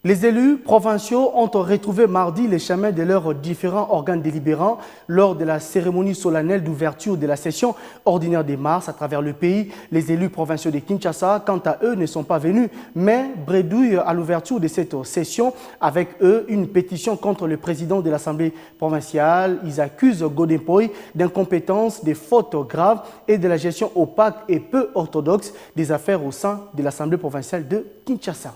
Les élus provinciaux ont retrouvé mardi les chemins de leurs différents organes délibérants lors de la cérémonie solennelle d'ouverture de la session ordinaire des mars à travers le pays. Les élus provinciaux de Kinshasa, quant à eux, ne sont pas venus, mais bredouillent à l'ouverture de cette session avec eux une pétition contre le président de l'Assemblée provinciale. Ils accusent Godin Poi d'incompétence, de fautes graves et de la gestion opaque et peu orthodoxe des affaires au sein de l'Assemblée provinciale de Kinshasa.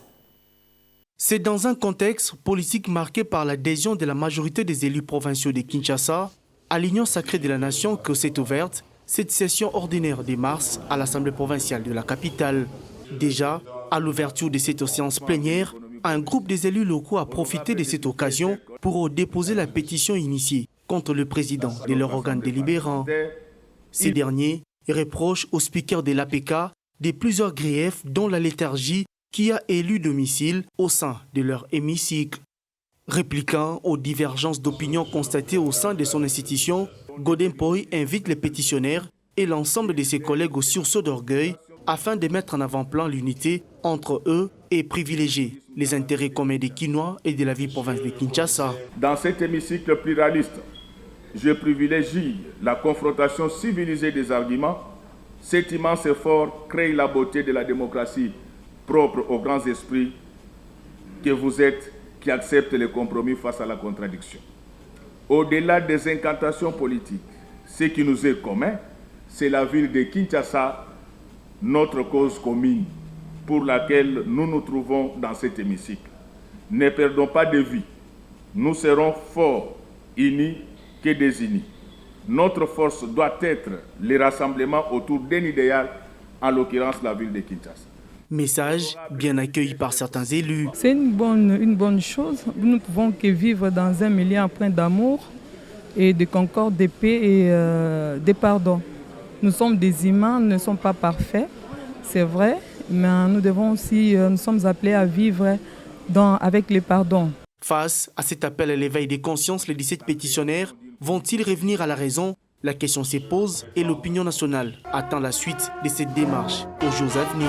C'est dans un contexte politique marqué par l'adhésion de la majorité des élus provinciaux de Kinshasa à l'Union sacrée de la nation que s'est ouverte cette session ordinaire de mars à l'Assemblée provinciale de la capitale. Déjà, à l'ouverture de cette séance plénière, un groupe des élus locaux a profité de cette occasion pour déposer la pétition initiée contre le président de leur organe délibérant. Ces derniers reprochent au speaker de l'APK de plusieurs griefs dont la léthargie qui a élu domicile au sein de leur hémicycle. Répliquant aux divergences d'opinion constatées au sein de son institution, Godin Poi invite les pétitionnaires et l'ensemble de ses collègues au sursaut d'orgueil afin de mettre en avant-plan l'unité entre eux et privilégier les intérêts communs des Kinois et de la vie province de Kinshasa. Dans cet hémicycle pluraliste, je privilégie la confrontation civilisée des arguments. Cet immense effort crée la beauté de la démocratie propre aux grands esprits que vous êtes, qui acceptent les compromis face à la contradiction. Au-delà des incantations politiques, ce qui nous est commun, c'est la ville de Kinshasa, notre cause commune, pour laquelle nous nous trouvons dans cet hémicycle. Ne perdons pas de vue. Nous serons forts, unis que désunis. Notre force doit être le rassemblement autour d'un idéal, en l'occurrence la ville de Kinshasa. Message bien accueilli par certains élus. C'est une bonne chose. Nous ne pouvons que vivre dans un milieu empreint d'amour et de concorde, de paix et de pardon. Nous sommes des humains, nous ne sommes pas parfaits, c'est vrai, mais nous sommes appelés à vivre avec le pardon. Face à cet appel à l'éveil des consciences, les 17 pétitionnaires vont-ils revenir à la raison? La question se pose et l'opinion nationale attend la suite de cette démarche aux jours à venir.